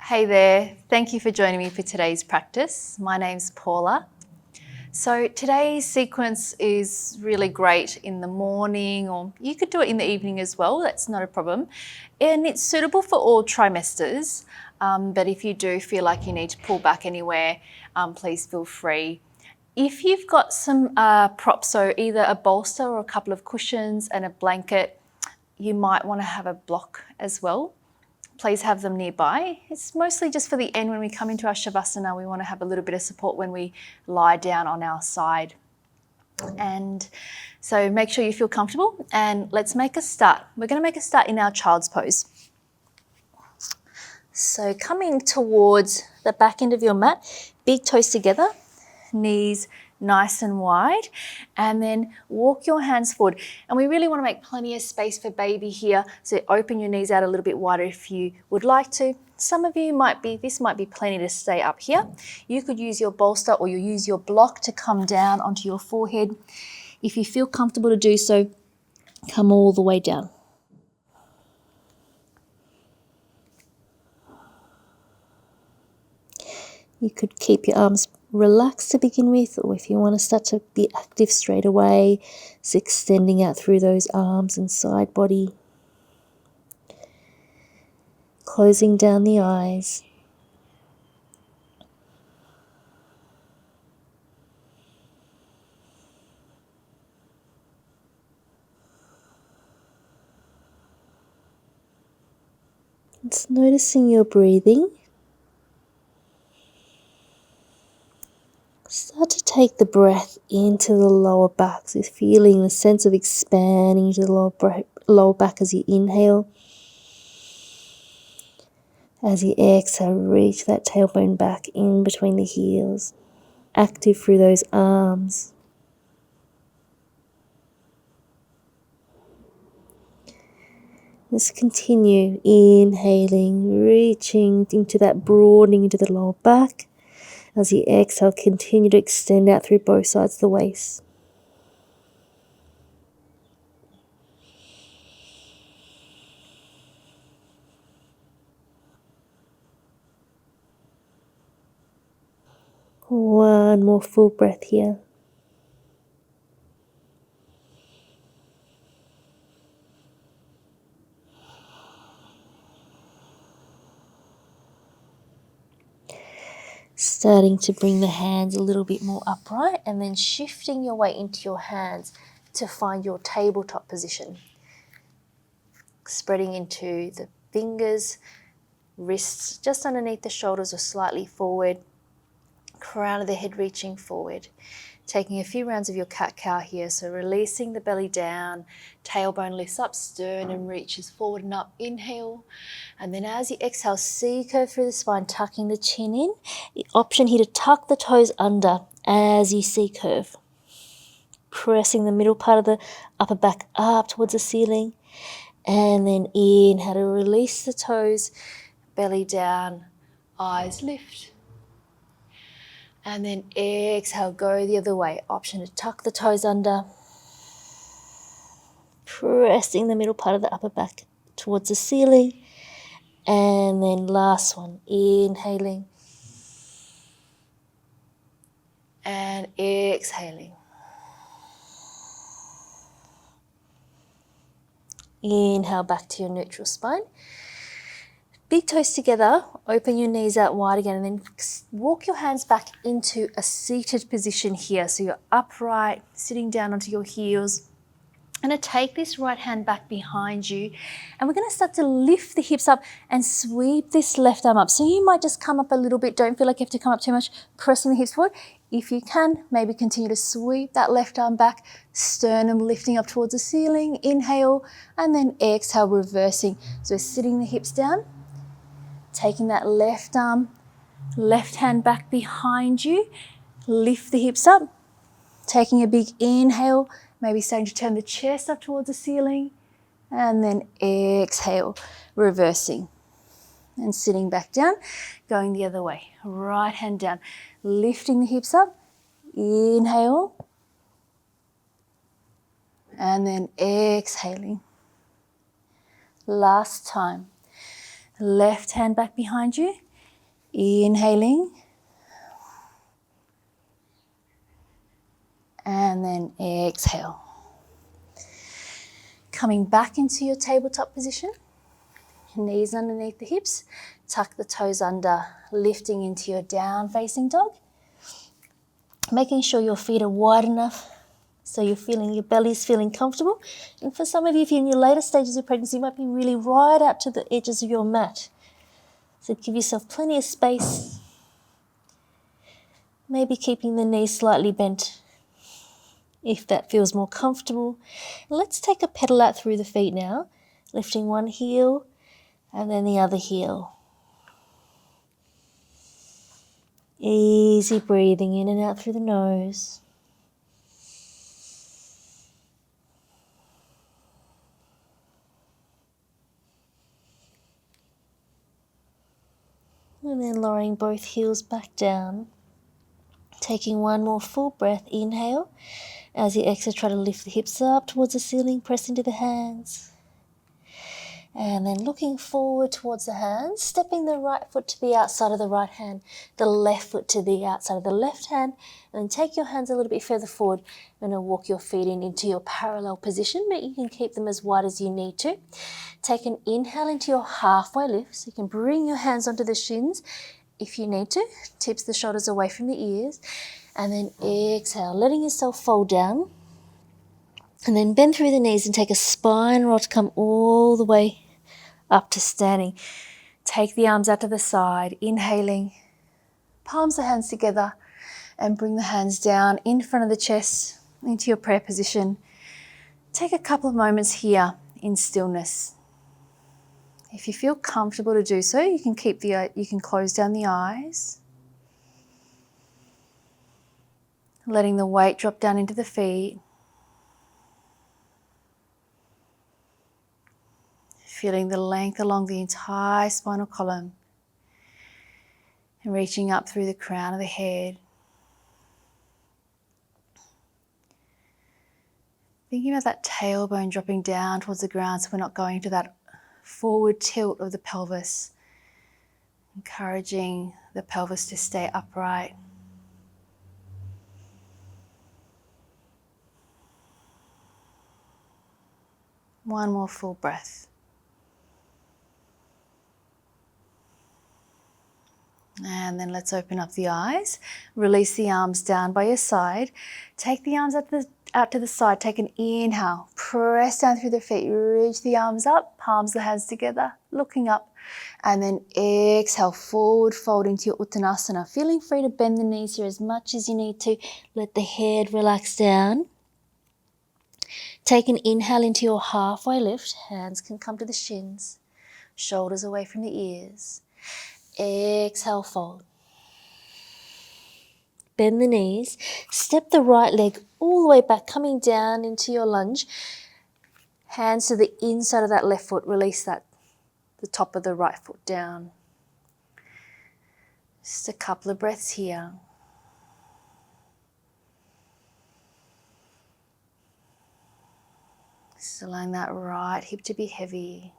Hey there, thank you for joining me for today's practice. My name's Paula. So today's sequence is really great in the morning, or you could do it in the evening as well, that's not a problem. And it's suitable for all trimesters, but if you do feel like you need to pull back anywhere, please feel free. If you've got some props, so either a bolster or a couple of cushions and a blanket, you might want to have a block as well. Please have them nearby. It's mostly just for the end when we come into our Shavasana. We want to have a little bit of support when we lie down on our side. And so make sure you feel comfortable and let's make a start. We're going to make a start in our child's pose. So coming towards the back end of your mat, big toes together, knees nice and wide, and then walk your hands forward. And we really want to make plenty of space for baby here, so open your knees out a little bit wider if you would like to. Some of you this might be plenty to stay up here. You could use your bolster or you use your block to come down onto your forehead. If you feel comfortable to do so, come all the way down. You could keep your arms relaxed to begin with, or if you want to start to be active straight away, it's extending out through those arms and side body. Closing down the eyes. It's noticing your breathing. Start to take the breath into the lower back, so feeling the sense of expanding to the lower back as you inhale. As you exhale, reach that tailbone back in between the heels, active through those arms. Let's continue inhaling, reaching into that broadening into the lower back. As you exhale, continue to extend out through both sides of the waist. One more full breath here. Starting to bring the hands a little bit more upright and then shifting your weight into your hands to find your tabletop position. Spreading into the fingers, wrists just underneath the shoulders or slightly forward, crown of the head reaching forward. Taking a few rounds of your cat-cow here, so releasing the belly down, tailbone lifts up, sternum reaches forward and up, inhale. And then as you exhale, C-curve through the spine, tucking the chin in. The option here to tuck the toes under as you C-curve. Pressing the middle part of the upper back up towards the ceiling. And then inhale to release the toes, belly down, eyes lift. And then exhale, go the other way. Option to tuck the toes under. Pressing the middle part of the upper back towards the ceiling. And then last one, inhaling. And exhaling. Inhale back to your neutral spine. Big toes together, open your knees out wide again, and then walk your hands back into a seated position here. So you're upright, sitting down onto your heels. I'm going to take this right hand back behind you, and we're going to start to lift the hips up and sweep this left arm up. So you might just come up a little bit. Don't feel like you have to come up too much, pressing the hips forward. If you can, maybe continue to sweep that left arm back, sternum lifting up towards the ceiling. Inhale, and then exhale, reversing. So sitting the hips down. Taking that left arm, left hand back behind you, lift the hips up, taking a big inhale, maybe starting to turn the chest up towards the ceiling, and then exhale, reversing and sitting back down, going the other way. Right hand down, lifting the hips up, inhale, and then exhaling. Last time. Left hand back behind you, Inhaling. And then exhale. Coming back into your tabletop position. Knees underneath the hips. Tuck the toes under, lifting into your down facing dog. Making sure your feet are wide enough so you're feeling, your belly's feeling comfortable. And for some of you, if you're in your later stages of pregnancy, you might be really right out to the edges of your mat. So give yourself plenty of space. Maybe keeping the knees slightly bent if that feels more comfortable. Let's take a pedal out through the feet now, lifting one heel and then the other heel. Easy breathing in and out through the nose. And then lowering both heels back down. Taking one more full breath, inhale. As you exhale, try to lift the hips up towards the ceiling, press into the hands. And then looking forward towards the hands, stepping the right foot to the outside of the right hand, the left foot to the outside of the left hand, and then take your hands a little bit further forward and then walk your feet in into your parallel position, but you can keep them as wide as you need to. Take an inhale into your halfway lift, so you can bring your hands onto the shins if you need to, tips the shoulders away from the ears, and then exhale, letting yourself fold down, and then bend through the knees and take a spine roll to come all the way up to standing. Take the arms out to the side, inhaling, palms of the hands together, and bring the hands down in front of the chest into your prayer position. Take a couple of moments here in stillness. If you feel comfortable to do so, you can close down the eyes, letting the weight drop down into the feet. Feeling the length along the entire spinal column and reaching up through the crown of the head. Thinking about that tailbone dropping down towards the ground so we're not going to that forward tilt of the pelvis. Encouraging the pelvis to stay upright. One more full breath. And then let's open up the eyes. Release the arms down by your side. Take the arms out to the side. Take an inhale. Press down through the feet. Reach the arms up. Palms of the hands together. Looking up. And then exhale. Forward fold into your Uttanasana. Feeling free to bend the knees here as much as you need to. Let the head relax down. Take an inhale into your halfway lift. Hands can come to the shins. Shoulders away from the ears. Exhale, fold. Bend the knees. Step the right leg all the way back, coming down into your lunge. Hands to the inside of that left foot. Release that, the top of the right foot down. Just a couple of breaths here. Just allowing that right hip to be heavy.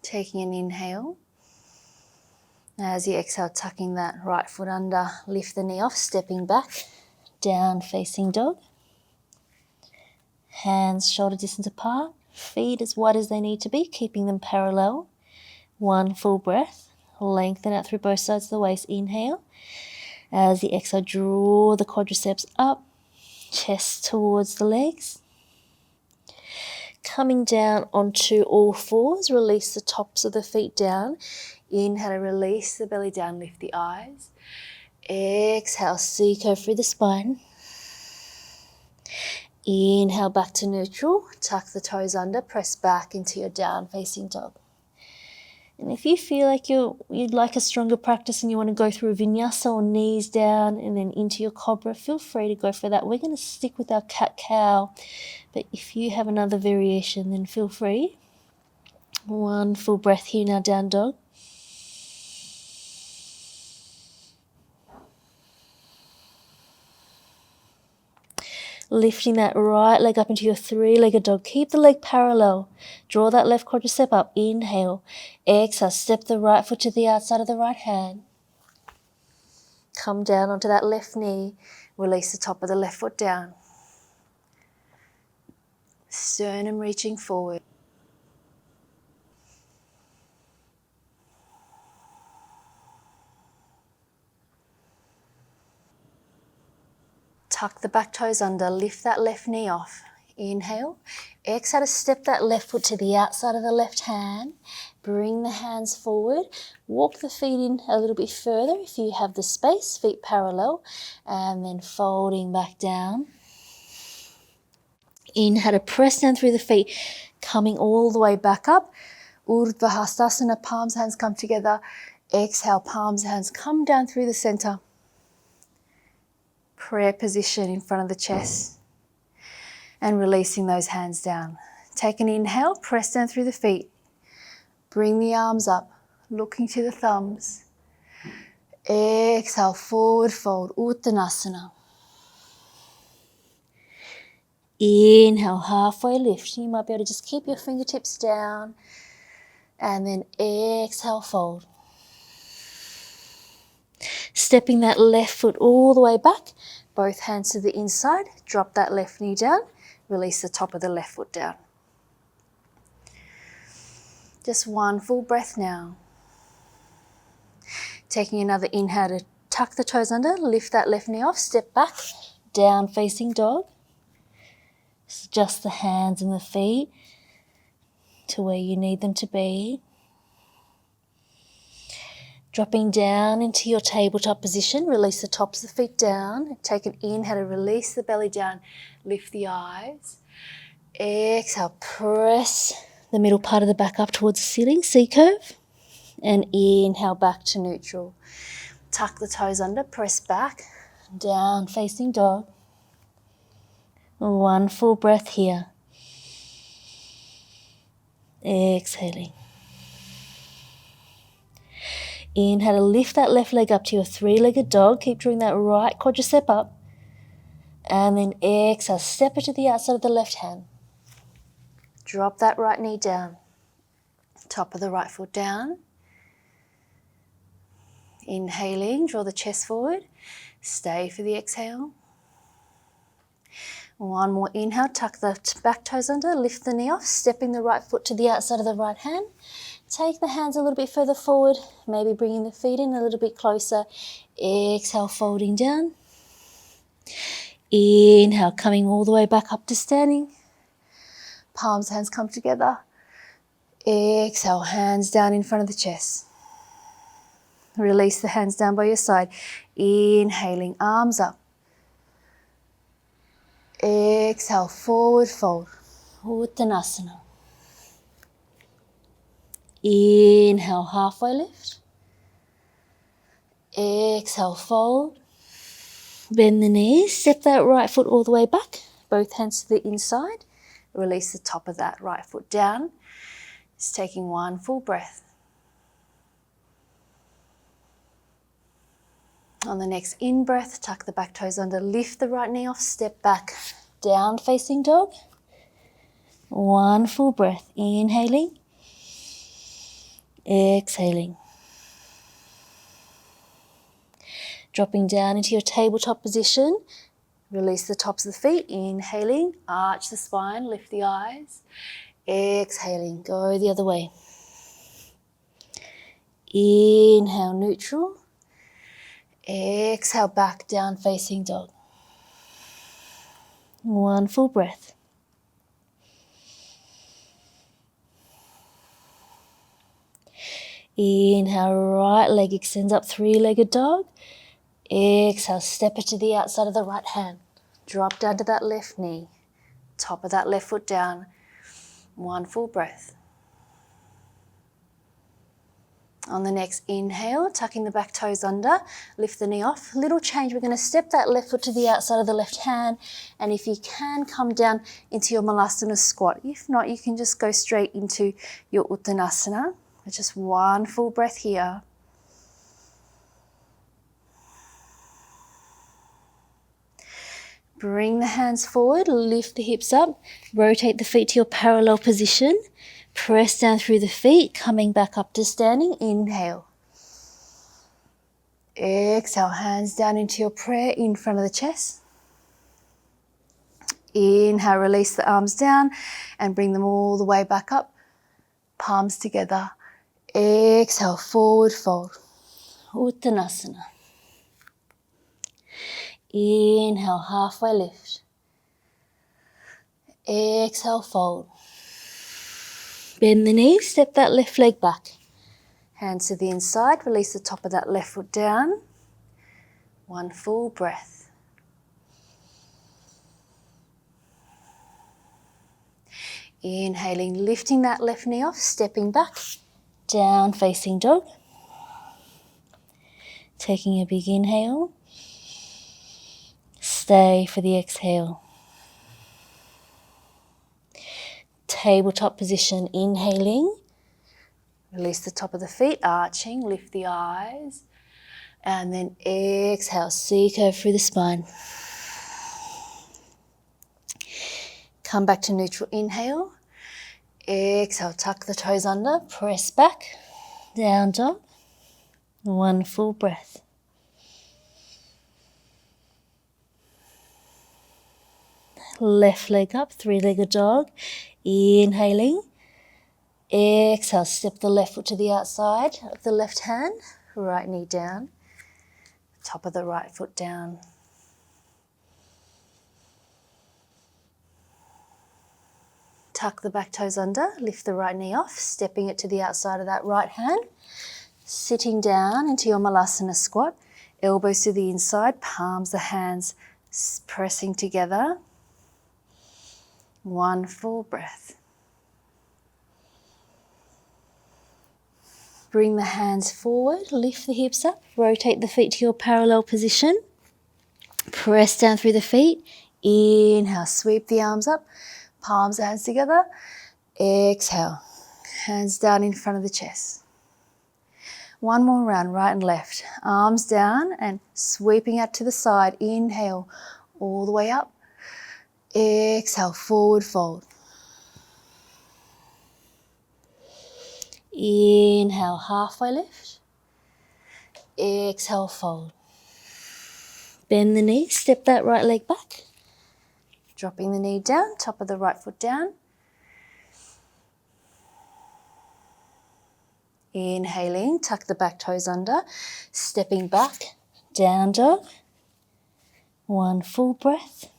Taking an inhale. As you exhale, tucking that right foot under, lift the knee off, stepping back, down facing dog. Hands shoulder distance apart, feet as wide as they need to be, keeping them parallel. One full breath, lengthen out through both sides of the waist, inhale. As you exhale, draw the quadriceps up, chest towards the legs. Coming down onto all fours, release the tops of the feet down. Inhale to release the belly down, lift the eyes. Exhale, seco through the spine. Inhale back to neutral, tuck the toes under, press back into your down facing dog. And if you feel like you'd like a stronger practice and you want to go through a vinyasa or knees down and then into your cobra, feel free to go for that. We're going to stick with our cat-cow, but if you have another variation, then feel free. One full breath here now, down dog. Lifting that right leg up into your three-legged dog. Keep the leg parallel. Draw that left quadricep up. Inhale. Exhale. Step the right foot to the outside of the right hand. Come down onto that left knee. Release the top of the left foot down. Sternum reaching forward. Tuck the back toes under, lift that left knee off. Inhale. Exhale to step that left foot to the outside of the left hand. Bring the hands forward. Walk the feet in a little bit further if you have the space, feet parallel. And then folding back down. Inhale to press down through the feet, coming all the way back up. Urdhva Hastasana, palms, hands come together. Exhale, palms, hands come down through the center. Prayer position in front of the chest. And releasing those hands down. Take an inhale, press down through the feet. Bring the arms up, looking to the thumbs. Exhale, forward fold, Uttanasana. Inhale, halfway lift. You might be able to just keep your fingertips down. And then exhale, fold. Stepping that left foot all the way back. Both hands to the inside. Drop that left knee down. Release the top of the left foot down. Just one full breath now. Taking another inhale to tuck the toes under. Lift that left knee off. Step back. Down facing dog. Adjust the hands and the feet to where you need them to be. Dropping down into your tabletop position. Release the tops of the feet down. Take an inhale to release the belly down. Lift the eyes. Exhale, press the middle part of the back up towards the ceiling, C-curve. And inhale back to neutral. Tuck the toes under, press back. Down facing dog. One full breath here. Exhaling. Inhale to lift that left leg up to your three-legged dog. Keep drawing that right quadricep up. And then exhale, step it to the outside of the left hand. Drop that right knee down. Top of the right foot down. Inhaling, draw the chest forward. Stay for the exhale. One more inhale, tuck the back toes under, lift the knee off, stepping the right foot to the outside of the right hand. Take the hands a little bit further forward, maybe bringing the feet in a little bit closer. Exhale, folding down. Inhale, coming all the way back up to standing. Palms, hands come together. Exhale, hands down in front of the chest. Release the hands down by your side. Inhaling, arms up. Exhale, forward fold. Uttanasana. Inhale, halfway lift. Exhale, fold. Bend the knees, step that right foot all the way back. Both hands to the inside. Release the top of that right foot down. Just taking one full breath. On the next in-breath, tuck the back toes under, lift the right knee off, step back, down facing dog. One full breath, inhaling, exhaling. Dropping down into your tabletop position, release the tops of the feet, inhaling, arch the spine, lift the eyes, exhaling, go the other way. Inhale, neutral. Exhale, back down facing dog. One full breath. Inhale, right leg extends up, three-legged dog. Exhale, step it to the outside of the right hand. Drop down to that left knee. Top of that left foot down. One full breath. On the next inhale, tucking the back toes under, lift the knee off. Little change, we're going to step that left foot to the outside of the left hand, and if you can, come down into your Malasana squat. If not, you can just go straight into your Uttanasana. Just one full breath here. Bring the hands forward, lift the hips up, rotate the feet to your parallel position. Press down through the feet, coming back up to standing. Inhale. Exhale, hands down into your prayer in front of the chest. Inhale, release the arms down and bring them all the way back up. Palms together. Exhale, forward fold. Uttanasana. Inhale, halfway lift. Exhale, fold. Bend the knees, step that left leg back. Hands to the inside, release the top of that left foot down. One full breath. Inhaling, lifting that left knee off, stepping back, down facing dog. Taking a big inhale. Stay for the exhale. Tabletop position, inhaling. Release the top of the feet, arching, lift the eyes. And then exhale, C-curve through the spine. Come back to neutral, inhale. Exhale, tuck the toes under, press back, down dog. One full breath. Left leg up, three-legged dog. Inhaling. Exhale, step the left foot to the outside of the left hand. Right knee down. Top of the right foot down. Tuck the back toes under, lift the right knee off, stepping it to the outside of that right hand. Sitting down into your malasana squat. Elbows to the inside, palms the hands pressing together. One full breath. Bring the hands forward, lift the hips up, rotate the feet to your parallel position. Press down through the feet. Inhale, sweep the arms up, palms the hands together. Exhale, hands down in front of the chest. One more round, right and left. Arms down and sweeping out to the side. Inhale, all the way up. Exhale, forward fold. Inhale, halfway lift. Exhale, fold. Bend the knee, step that right leg back. Dropping the knee down, top of the right foot down. Inhaling, tuck the back toes under, stepping back, down dog. One full breath.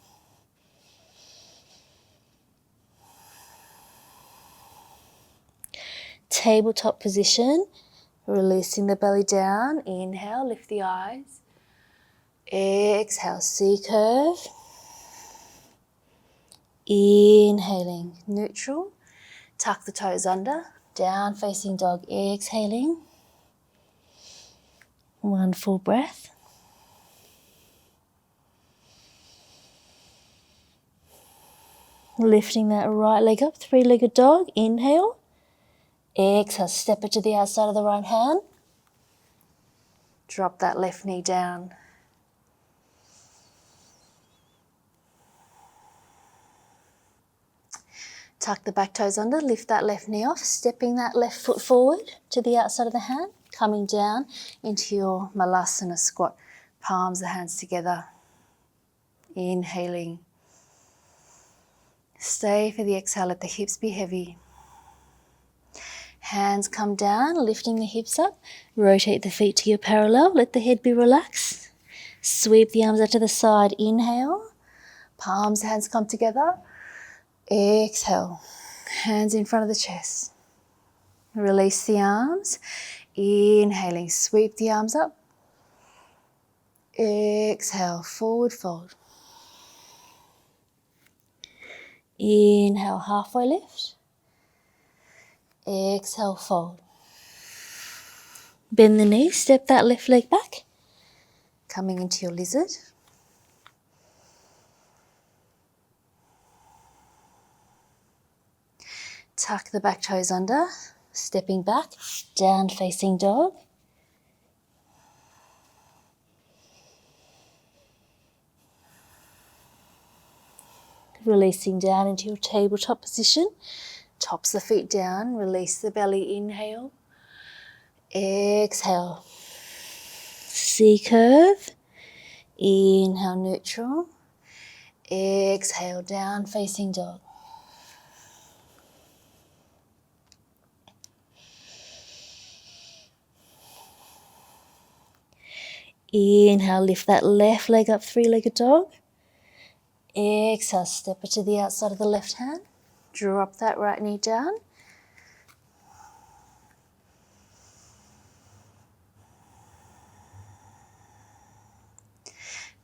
Tabletop position, releasing the belly down. Inhale, lift the eyes. Exhale, C-curve. Inhaling, neutral. Tuck the toes under, down facing dog. Exhaling. One full breath. Lifting that right leg up, three-legged dog. Inhale. Exhale, step it to the outside of the right hand. Drop that left knee down. Tuck the back toes under, lift that left knee off, stepping that left foot forward to the outside of the hand, coming down into your malasana squat. Palms the hands together. Inhaling. Stay for the exhale, let the hips be heavy. Hands come down, lifting the hips up. Rotate the feet to your parallel. Let the head be relaxed. Sweep the arms out to the side. Inhale. Palms, hands come together. Exhale. Hands in front of the chest. Release the arms. Inhaling. Sweep the arms up. Exhale. Forward fold. Inhale. Halfway lift. Exhale, fold. Bend the knees, step that left leg back. Coming into your lizard. Tuck the back toes under, stepping back, down facing dog. releasing down into your tabletop position. Tops the feet down, release the belly, inhale. Exhale. C curve. Inhale, neutral. Exhale, down facing dog. Inhale, lift that left leg up, three-legged dog. Exhale, step it to the outside of the left hand. Drop that right knee down.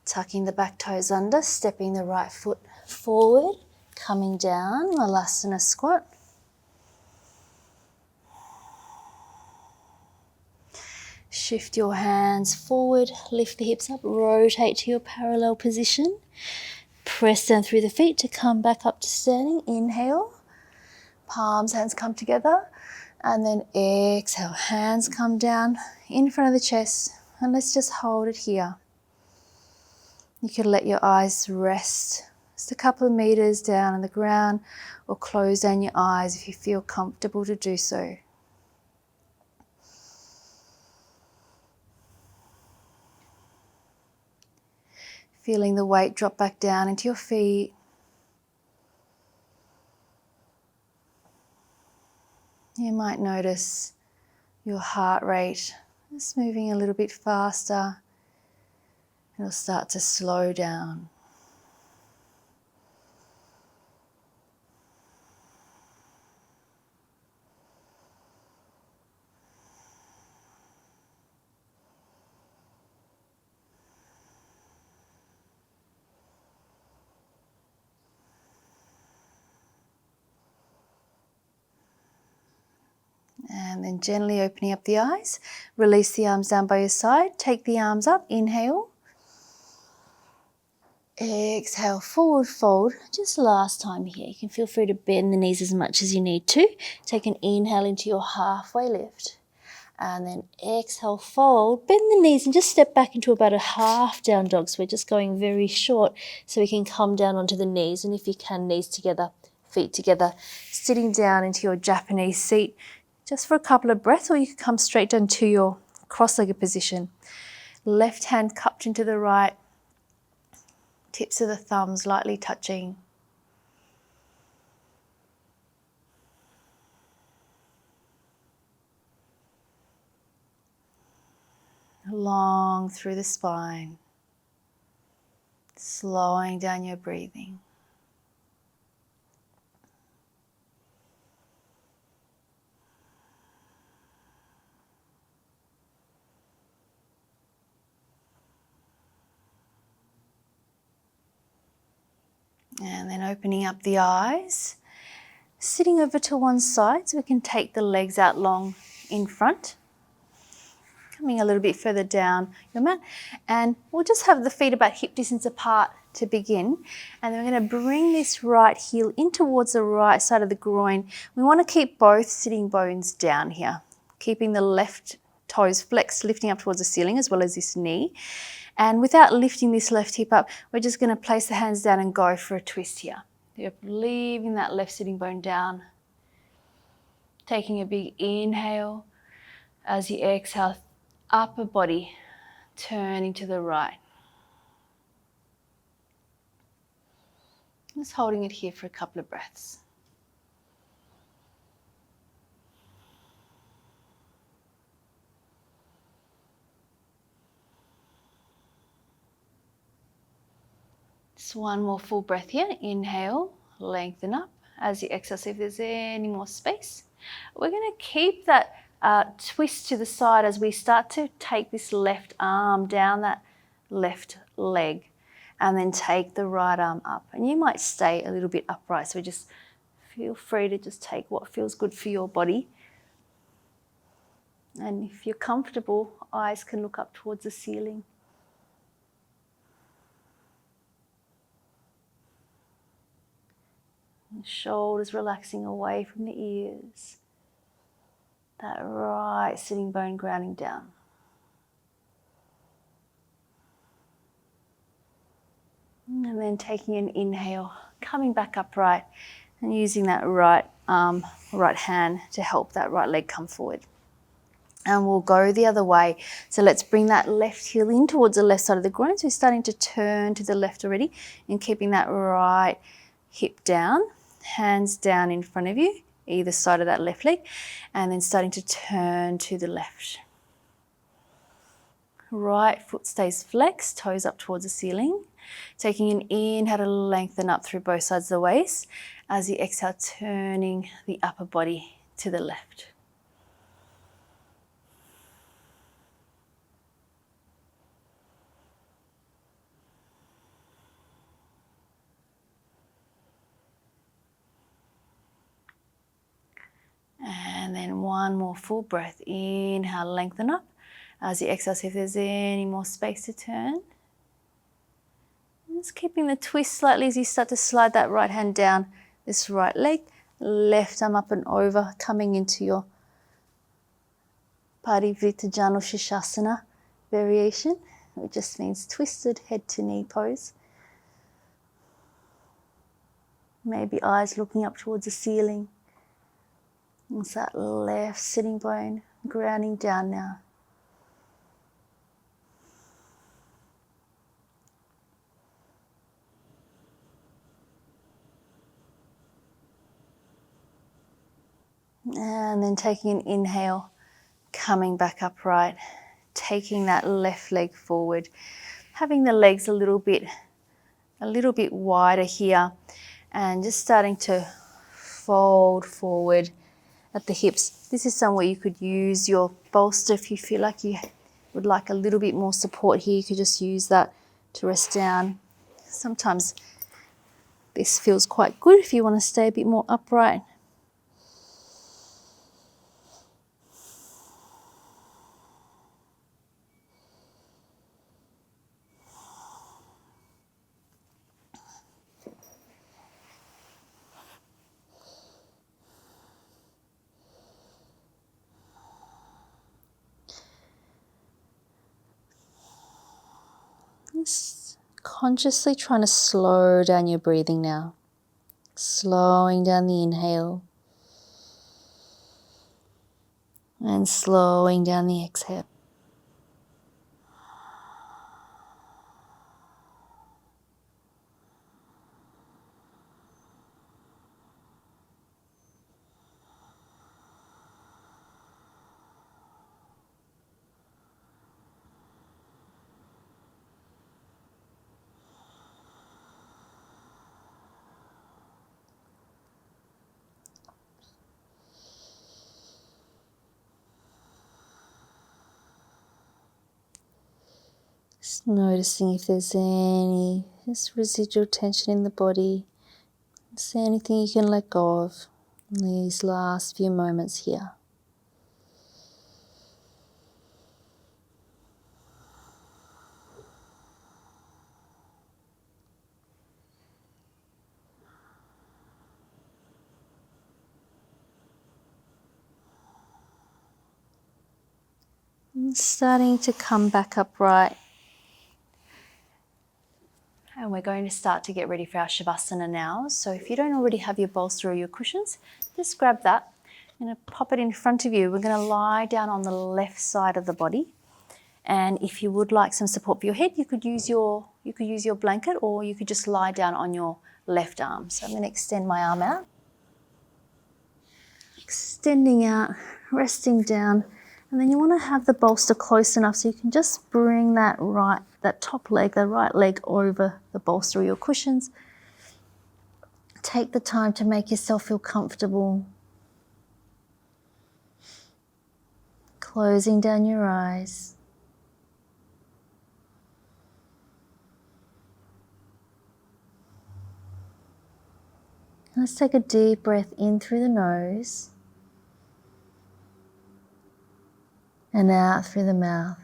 Tucking the back toes under, stepping the right foot forward, coming down, Malasana squat. Shift your hands forward, lift the hips up, rotate to your parallel position. Press down through the feet to come back up to standing. Inhale, palms, hands come together. And then exhale, hands come down in front of the chest. And let's just hold it here. You can let your eyes rest just a couple of meters down on the ground, or close down your eyes if you feel comfortable to do so. Feeling the weight drop back down into your feet. You might notice your heart rate is moving a little bit faster. It'll start to slow down. And then gently opening up the eyes, release the arms down by your side, take the arms up, inhale. Exhale, forward fold. Just last time here. You can feel free to bend the knees as much as you need to. Take an inhale into your halfway lift. And then exhale, fold, bend the knees and just step back into about a half down dog. So we're just going very short so we can come down onto the knees. And if you can, knees together, feet together, sitting down into your Japanese seat just for a couple of breaths, or you can come straight down to your cross-legged position. Left hand cupped into the right, tips of the thumbs lightly touching. Long through the spine, slowing down your breathing. And then opening up the eyes, sitting over to one side so we can take the legs out long in front. Coming a little bit further down your mat, and we'll just have the feet about hip distance apart to begin, and then we're going to bring this right heel in towards the right side of the groin. We want to keep both sitting bones down here, keeping the left toes flexed, lifting up towards the ceiling as well as this knee. And without lifting this left hip up, we're just going to place the hands down and go for a twist here. You're leaving that left sitting bone down, taking a big inhale. As you exhale, upper body turning to the right. Just holding it here for a couple of breaths. Just one more full breath here. Inhale, lengthen up. As you exhale, see if there's any more space. We're going to keep that twist to the side as we start to take this left arm down that left leg, and then take the right arm up. And you might stay a little bit upright, so just feel free to just take what feels good for your body. And if you're comfortable, eyes can look up towards the ceiling. The shoulders relaxing away from the ears. That right sitting bone grounding down. And then taking an inhale, coming back upright and using that right arm, right hand to help that right leg come forward. And we'll go the other way. So let's bring that left heel in towards the left side of the groin. So we're starting to turn to the left already and keeping that right hip down, hands down in front of you, either side of that left leg, and then starting to turn to the left. Right foot stays flexed, toes up towards the ceiling. Taking an inhale to lengthen up through both sides of the waist. As you exhale, turning the upper body to the left. And then one more full breath. Inhale, lengthen up. As you exhale, see if there's any more space to turn. Just keeping the twist slightly as you start to slide that right hand down this right leg. Left arm up and over, coming into your Parivritajano Shavasana variation, which just means twisted head to knee pose. Maybe eyes looking up towards the ceiling. It's that left sitting bone grounding down now. And then taking an inhale, coming back upright, taking that left leg forward, having the legs a little bit wider here, and just starting to fold forward at the hips. This is somewhere you could use your bolster if you feel like you would like a little bit more support here. You could just use that to rest down. Sometimes this feels quite good if you want to stay a bit more upright. Just consciously trying to slow down your breathing now. Slowing down the inhale and slowing down the exhale. Just noticing if there's any just residual tension in the body. Is there anything you can let go of in these last few moments here? And starting to come back upright. And we're going to start to get ready for our Shavasana now. So if you don't already have your bolster or your cushions, just grab that. I'm going to pop it in front of you. We're going to lie down on the left side of the body. And if you would like some support for your head, you could use your blanket, or you could just lie down on your left arm. So I'm going to extend my arm out. Extending out, resting down. And then you want to have the bolster close enough so you can just bring that top leg, the right leg over the bolster or your cushions. Take the time to make yourself feel comfortable. Closing down your eyes. Let's take a deep breath in through the nose and out through the mouth.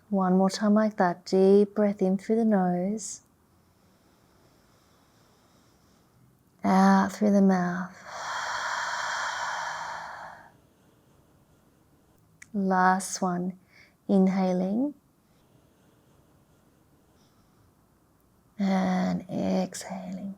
One more time like that. Deep breath in through the nose, out through the mouth. Last one. Inhaling and exhaling.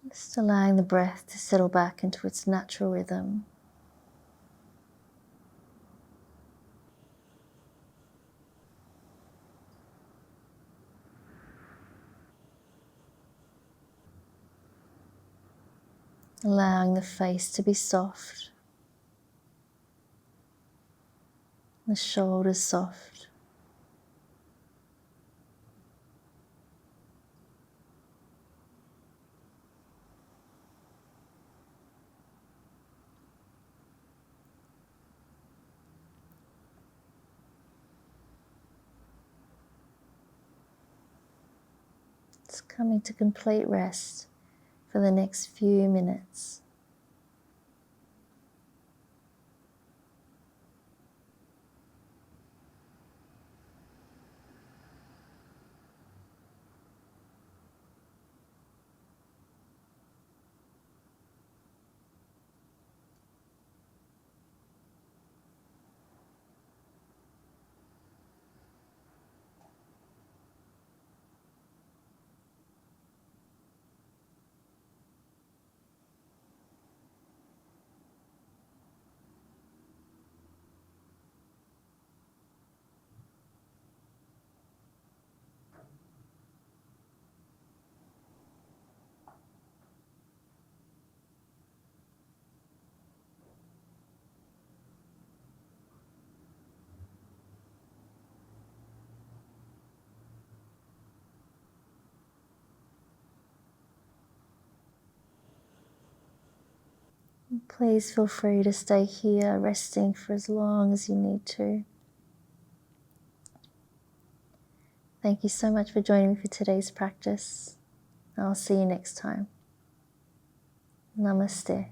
Just allowing the breath to settle back into its natural rhythm. Allowing the face to be soft, the shoulders soft. It's coming to complete rest for the next few minutes. Please feel free to stay here resting for as long as you need to. Thank you so much for joining me for today's practice. I'll see you next time. Namaste.